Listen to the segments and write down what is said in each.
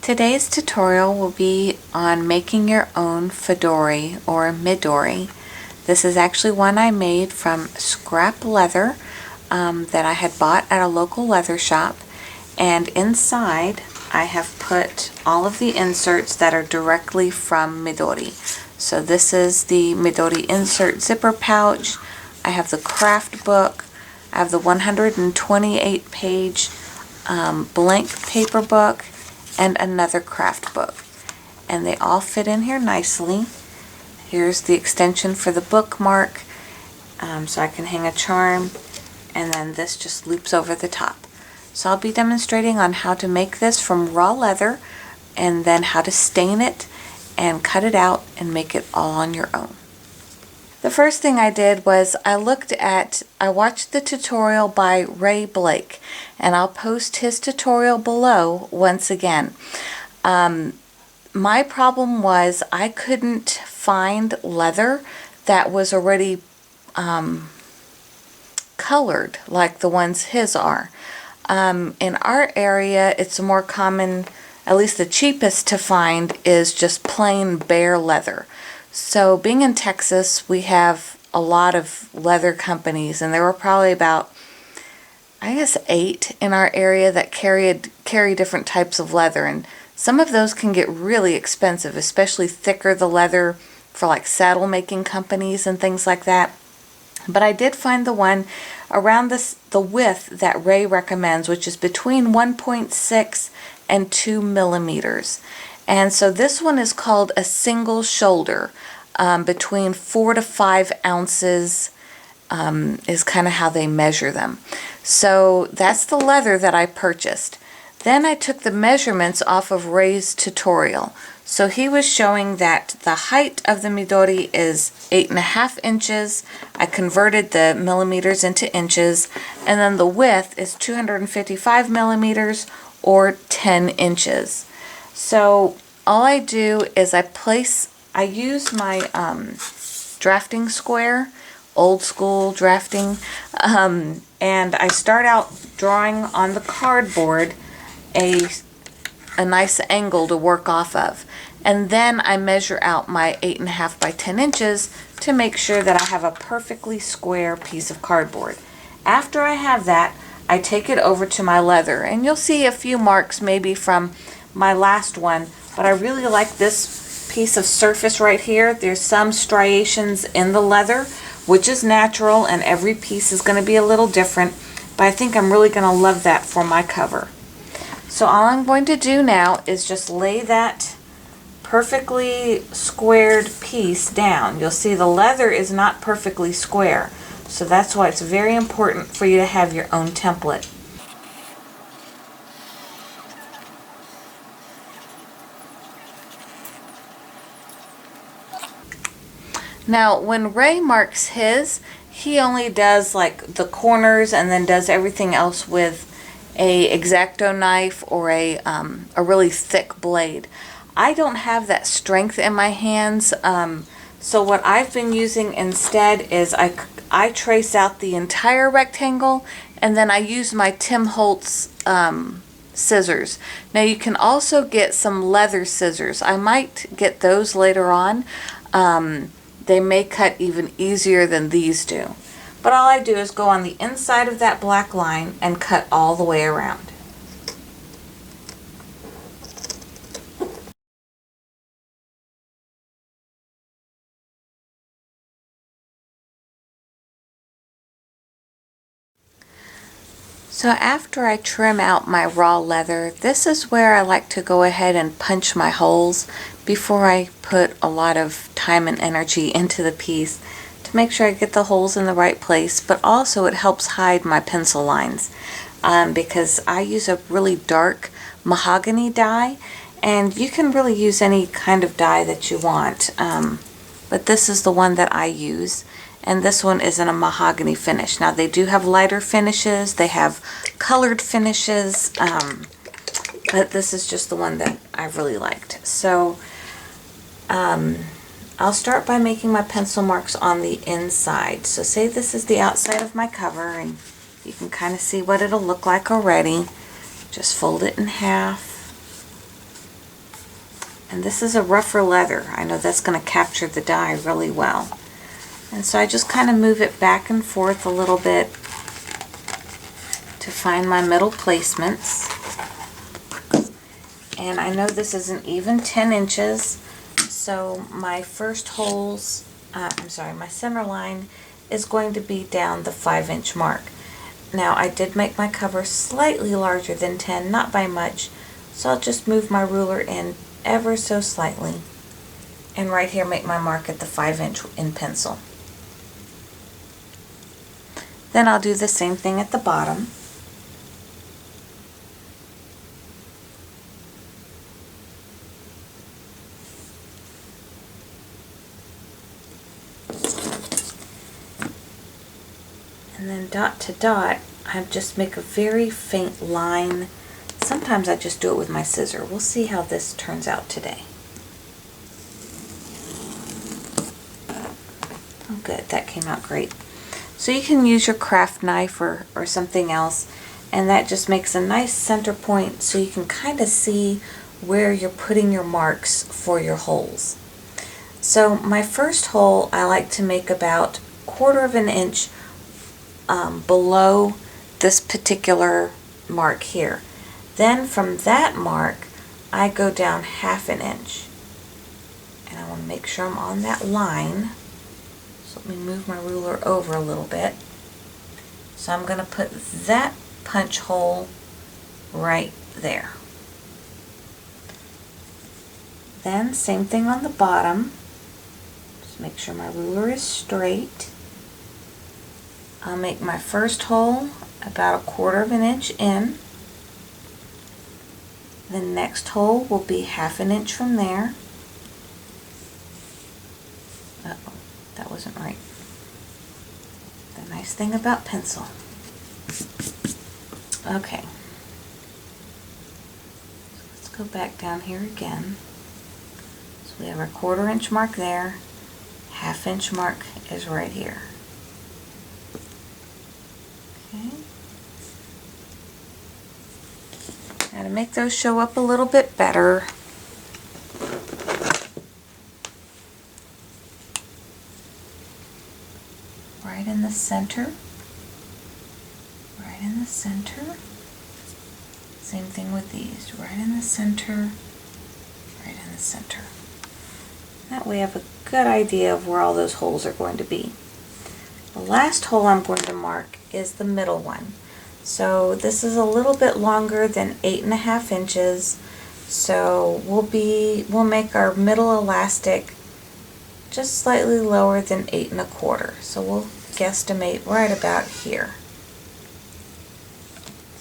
Today's tutorial will be on making your own Fauxdori or Midori. This is actually one I made from scrap leather that I had bought at a local leather shop, and inside I have put all of the inserts that are directly from Midori. So this is the Midori insert zipper pouch. I have the craft book. I have the 128 page blank paper book and another craft book, and they all fit in here nicely. Here's the extension for the bookmark, so I can hang a charm, and then this just loops over the top. So I'll be demonstrating on how to make this from raw leather, and then how to stain it and cut it out and make it all on your own. The first thing I did was I watched the tutorial by Ray Blake, and I'll post his tutorial below once again. My problem was I couldn't find leather that was already colored like the ones his are. In our area, it's more common, at least the cheapest to find, is just plain bare leather. So being in Texas, we have a lot of leather companies, and there were probably about, I guess, 8 in our area that carry different types of leather, and some of those can get really expensive, especially thicker the leather for like saddle making companies and things like that. But I did find the one around the width that Ray recommends, which is between 1.6 and 2 millimeters. And so this one is called a single shoulder, between 4 to 5 ounces is kind of how they measure them. So that's the leather that I purchased. Then I took the measurements off of Ray's tutorial. So he was showing that the height of the Midori is 8.5 inches. I converted the millimeters into inches, and then the width is 255 millimeters or 10 inches. So all I do is I use my drafting square, old school drafting, and I start out drawing on the cardboard a nice angle to work off of. And then I measure out my 8.5 by 10 inches to make sure that I have a perfectly square piece of cardboard. After I have that, I take it over to my leather, and you'll see a few marks maybe from my last one, but I really like this piece of surface right here. There's some striations in the leather, which is natural, and every piece is going to be a little different, but I think I'm really going to love that for my cover. So all I'm going to do now is just lay that perfectly squared piece down. You'll see the leather is not perfectly square, so that's why it's very important for you to have your own template. Now, when Ray marks his, he only does like the corners and then does everything else with a X-Acto knife or a really thick blade. I don't have that strength in my hands, so what I've been using instead is I trace out the entire rectangle, and then I use my Tim Holtz scissors. Now you can also get some leather scissors. I might get those later on. They may cut even easier than these do. But all I do is go on the inside of that black line and cut all the way around. So after I trim out my raw leather, this is where I like to go ahead and punch my holes before I put a lot of time and energy into the piece, to make sure I get the holes in the right place, but also it helps hide my pencil lines, because I use a really dark mahogany dye, and you can really use any kind of dye that you want, but this is the one that I use. And this one is in a mahogany finish. Now they do have lighter finishes, they have colored finishes, but this is just the one that I really liked. So I'll start by making my pencil marks on the inside. So say this is the outside of my cover, and you can kind of see what it'll look like already. Just fold it in half. And this is a rougher leather. I know that's going to capture the dye really well. And so I just kind of move it back and forth a little bit to find my middle placements. And I know this is an even 10 inches, so my first holes, my center line is going to be down the 5-inch mark. Now I did make my cover slightly larger than 10, not by much, so I'll just move my ruler in ever so slightly, and right here make my mark at the 5-inch in pencil. Then I'll do the same thing at the bottom. And then dot to dot, I just make a very faint line. Sometimes I just do it with my scissor. We'll see how this turns out today. Oh good, that came out great. So you can use your craft knife or something else, and that just makes a nice center point so you can kind of see where you're putting your marks for your holes. So my first hole I like to make about 1/4 of an inch below this particular mark here. Then from that mark I go down 1/2 inch, and I want to make sure I'm on that line. So let me move my ruler over a little bit. So I'm going to put that punch hole right there. Then same thing on the bottom. Just make sure my ruler is straight. I'll make my first hole about 1/4 of an inch in. The next hole will be 1/2 inch from there. Uh-oh, that wasn't right. The nice thing about pencil. Okay. So let's go back down here again. So we have our 1/4 inch mark there. 1/2 inch mark is right here. Okay. Now to make those show up a little bit better, right in the center, right in the center. Same thing with these, right in the center, right in the center. That way I have a good idea of where all those holes are going to be. The last hole I'm going to mark is the middle one. So this is a little bit longer than 8.5 inches. So we'll make our middle elastic just slightly lower than 8 1/4. So we'll guesstimate right about here.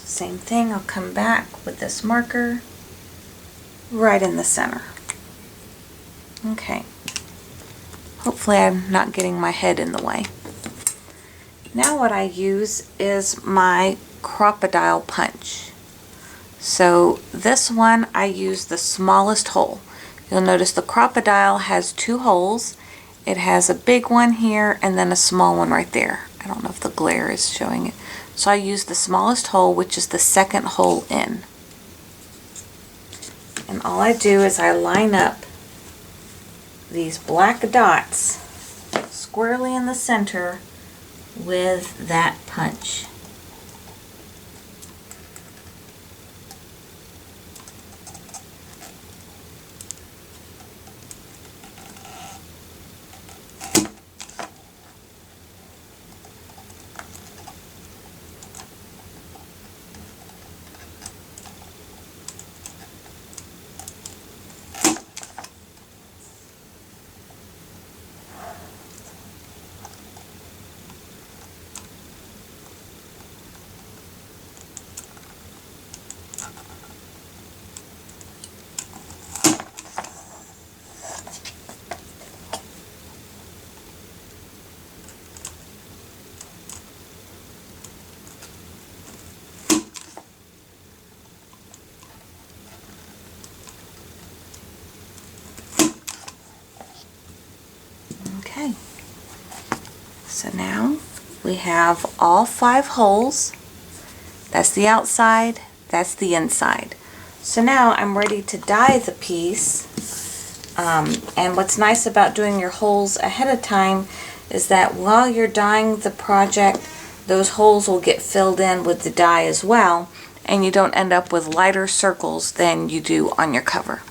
Same thing, I'll come back with this marker right in the center. Okay. Hopefully I'm not getting my head in the way. Now what I use is my crocodile punch. So this one I use the smallest hole. You'll notice the crocodile has 2 holes. It has a big one here and then a small one right there. I don't know if the glare is showing it. So I use the smallest hole, which is the second hole in. And all I do is I line up these black dots squarely in the center with that punch. Okay, so now we have all 5 holes. That's the outside, that's the inside. So now I'm ready to dye the piece And what's nice about doing your holes ahead of time is that while you're dyeing the project, those holes will get filled in with the dye as well, and you don't end up with lighter circles than you do on your cover.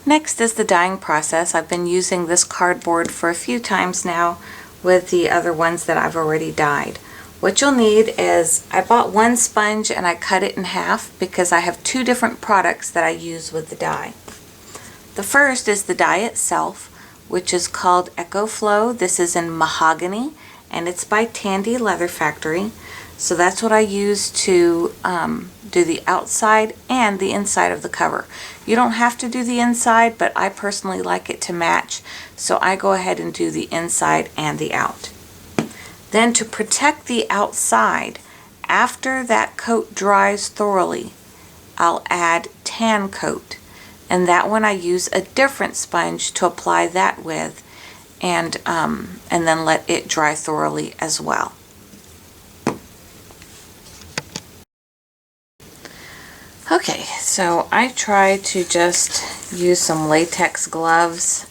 Next is the dyeing process. I've been using this cardboard for a few times now with the other ones that I've already dyed. What you'll need is, I bought one sponge and I cut it in half because I have two different products that I use with the dye. The first is the dye itself, which is called EcoFlow. This is in mahogany and it's by Tandy Leather Factory. So that's what I use to do the outside and the inside of the cover. You don't have to do the inside, but I personally like it to match, so I go ahead and do the inside and the out. Then to protect the outside, after that coat dries thoroughly, I'll add tan coat, and that one I use a different sponge to apply that with, and then let it dry thoroughly as well. Okay, so I try to just use some latex gloves.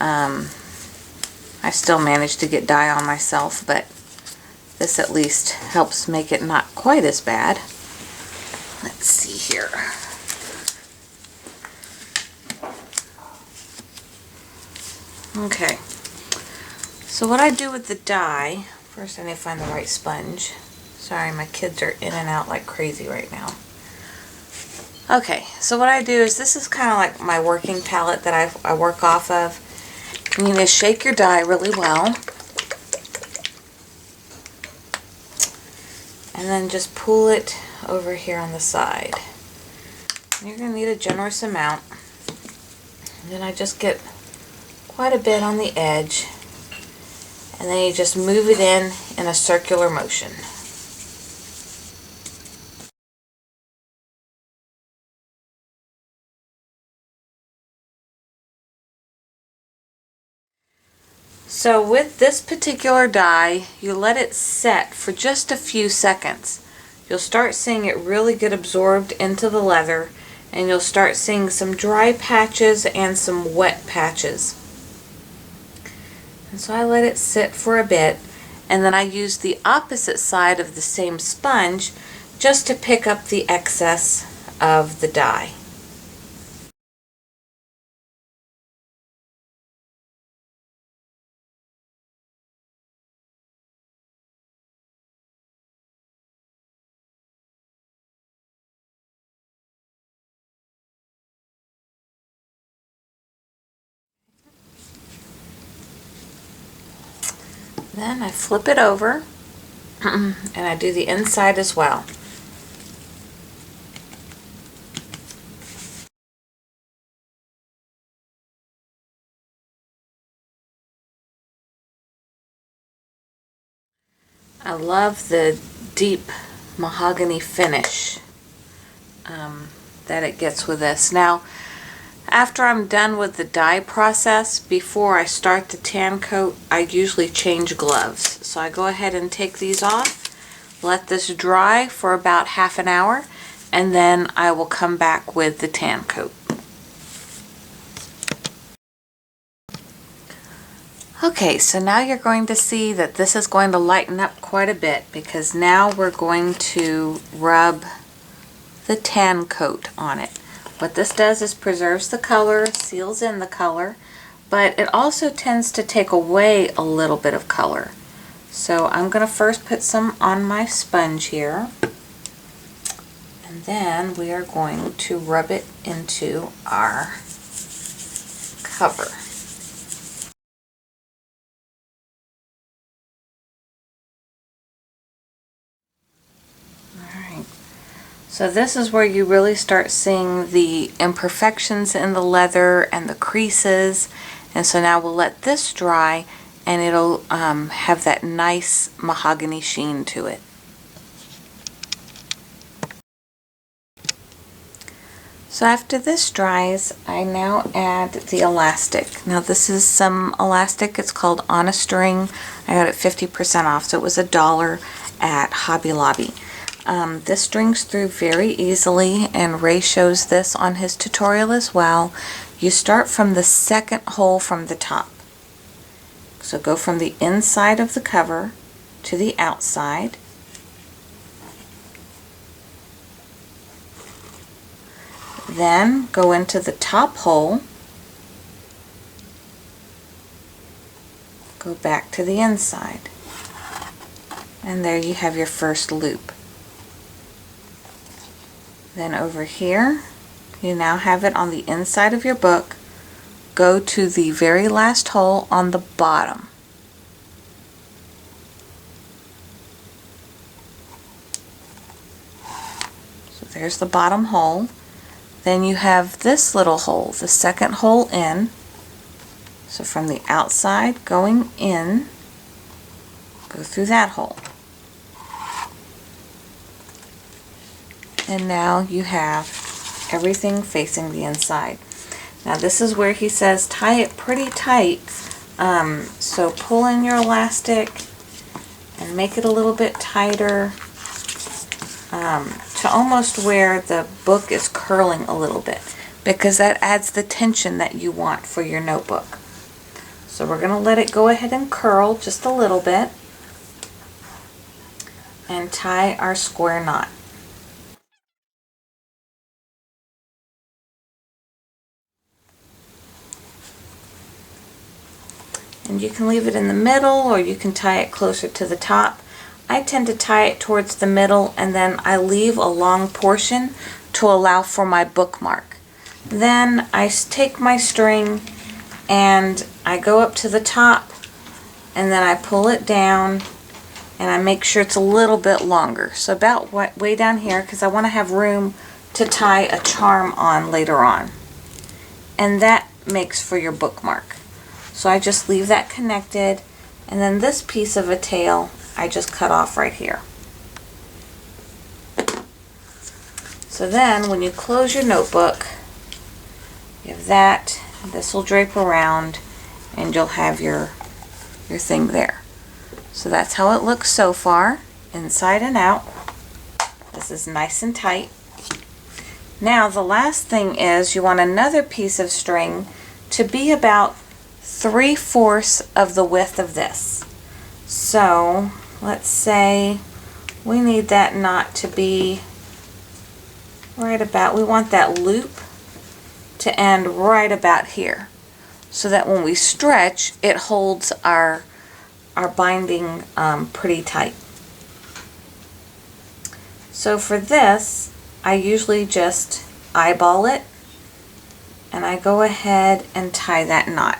I still manage to get dye on myself, but this at least helps make it not quite as bad. Let's see here. Okay, so what I do with the dye, first I need to find the right sponge. Sorry, my kids are in and out like crazy right now. Okay, so what I do is, this is kind of like my working palette that I work off of. You need to shake your dye really well. And then just pull it over here on the side. And you're going to need a generous amount. And then I just get quite a bit on the edge. And then you just move it in a circular motion. So with this particular dye, you let it set for just a few seconds. You'll start seeing it really get absorbed into the leather, and you'll start seeing some dry patches and some wet patches. And so I let it sit for a bit, and then I use the opposite side of the same sponge just to pick up the excess of the dye. Then I flip it over and I do the inside as well. I love the deep mahogany finish that it gets with this. Now, after I'm done with the dye process, before I start the tan coat, I usually change gloves. So I go ahead and take these off, let this dry for about half an hour, and then I will come back with the tan coat. Okay, so now you're going to see that this is going to lighten up quite a bit, because now we're going to rub the tan coat on it. What this does is preserves the color, seals in the color, but it also tends to take away a little bit of color. So I'm going to first put some on my sponge here, and then we are going to rub it into our cover. So this is where you really start seeing the imperfections in the leather and the creases. And so now we'll let this dry, and it'll have that nice mahogany sheen to it. So after this dries, I now add the elastic. Now this is some elastic. It's called On a String. I got it 50% off, so it was $1 at Hobby Lobby. This strings through very easily, and Ray shows this on his tutorial as well. You start from the second hole from the top. So go from the inside of the cover to the outside. Then go into the top hole, go back to the inside, and there you have your first loop. Then over here, you now have it on the inside of your book. Go to the very last hole on the bottom. So there's the bottom hole. Then you have this little hole, the second hole in. So from the outside going in, go through that hole. And now you have everything facing the inside. Now this is where he says tie it pretty tight. So pull in your elastic and make it a little bit tighter to almost where the book is curling a little bit, because that adds the tension that you want for your notebook. So we're going to let it go ahead and curl just a little bit and tie our square knot. And you can leave it in the middle, or you can tie it closer to the top. I tend to tie it towards the middle, and then I leave a long portion to allow for my bookmark. Then I take my string and I go up to the top, and then I pull it down and I make sure it's a little bit longer. So about way down here, because I want to have room to tie a charm on later on. And that makes for your bookmark. So I just leave that connected, and then this piece of a tail I just cut off right here. So then when you close your notebook, you have that, this will drape around, and you'll have your thing there. So that's how it looks so far, inside and out. This is nice and tight. Now the last thing is you want another piece of string to be about 3/4 of the width of this. So let's say we need that knot to be right about, we want that loop to end right about here, so that when we stretch it holds our binding pretty tight. So for this I usually just eyeball it, and I go ahead and tie that knot.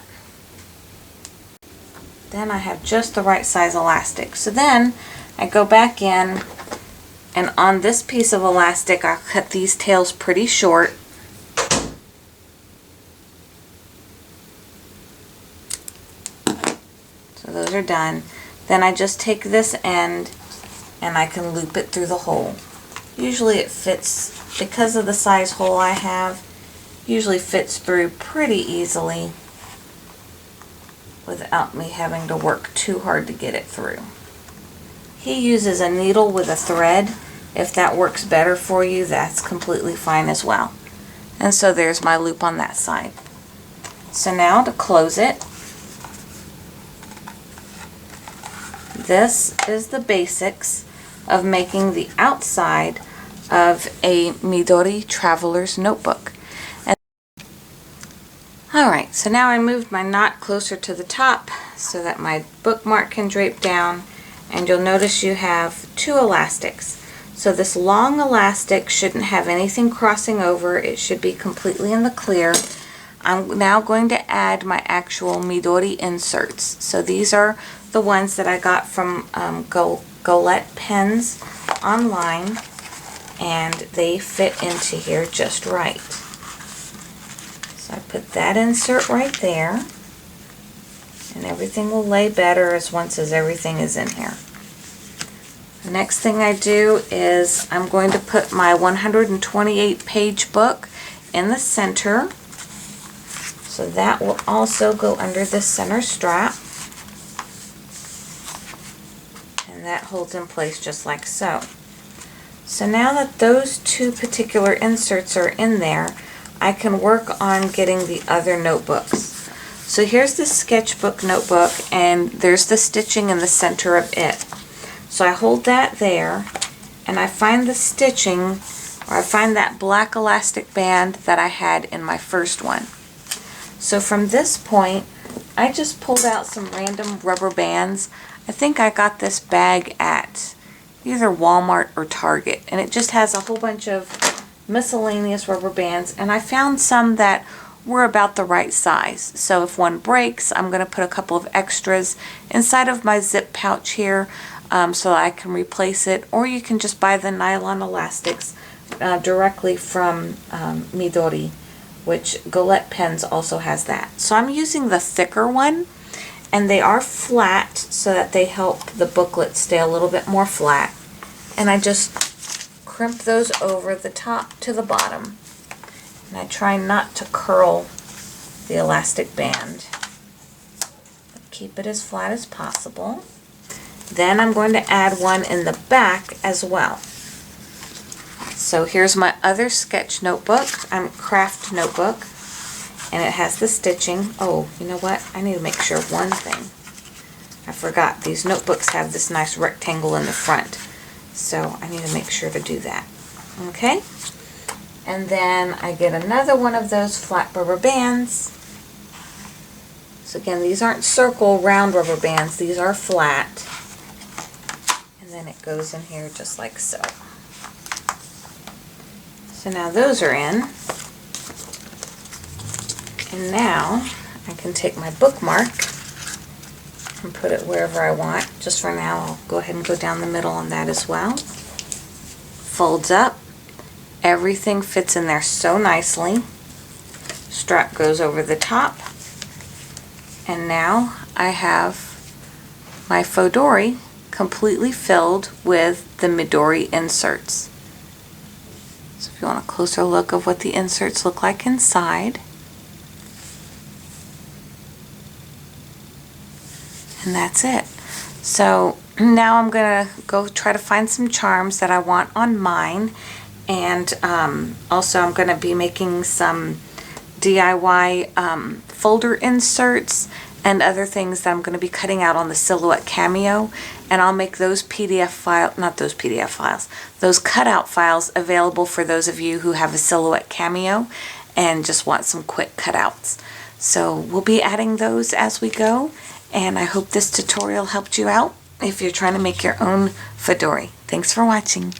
Then I have just the right size elastic. So then I go back in, and on this piece of elastic I'll cut these tails pretty short. So those are done. Then I just take this end and I can loop it through the hole. Usually it fits, because of the size hole I have, usually fits through pretty easily without me having to work too hard to get it through. He uses a needle with a thread. If that works better for you, that's completely fine as well. And so there's my loop on that side. So now to close it, this is the basics of making the outside of a Midori Traveler's Notebook. Alright, so now I moved my knot closer to the top so that my bookmark can drape down, and you'll notice you have two elastics. So this long elastic shouldn't have anything crossing over. It should be completely in the clear. I'm now going to add my actual Midori inserts. So these are the ones that I got from Golette Pens online, and they fit into here just right. So I put that insert right there, and everything will lay better once everything is in here. The next thing I do is I'm going to put my 128 page book in the center. So that will also go under the center strap. And that holds in place just like so. So now that those two particular inserts are in there, I can work on getting the other notebooks. So here's the sketchbook notebook, and there's the stitching in the center of it. So I hold that there, and I find the stitching, or I find that black elastic band that I had in my first one. So from this point, I just pulled out some random rubber bands. I think I got this bag at either Walmart or Target, and it just has a whole bunch of miscellaneous rubber bands, and I found some that were about the right size. So if one breaks, I'm going to put a couple of extras inside of my zip pouch here so that I can replace it, or you can just buy the nylon elastics directly from Midori, which Gillette Pens also has that. So I'm using the thicker one, and they are flat so that they help the booklet stay a little bit more flat. And I just crimp those over the top to the bottom. And I try not to curl the elastic band. But keep it as flat as possible. Then I'm going to add one in the back as well. So here's my other sketch notebook, craft notebook, and it has the stitching. Oh, you know what? I need to make sure of one thing. I forgot, these notebooks have this nice rectangle in the front, so I need to make sure to do that. Okay? And then I get another one of those flat rubber bands. So again, these aren't circle round rubber bands, these are flat. And then it goes in here just like so. So now those are in. And now I can take my bookmark and put it wherever I want. Just for now, I'll go ahead and go down the middle on that as well. Folds up. Everything fits in there so nicely. Strap goes over the top. And now I have my Fauxdori completely filled with the Midori inserts. So if you want a closer look of what the inserts look like inside. And that's it. So now I'm going to go try to find some charms that I want on mine. And also I'm going to be making some DIY folder inserts and other things that I'm going to be cutting out on the Silhouette Cameo. And I'll make those PDF files, not those PDF files, those cutout files available for those of you who have a Silhouette Cameo and just want some quick cutouts. So we'll be adding those as we go. And I hope this tutorial helped you out if you're trying to make your own Fauxdori. Thanks for watching.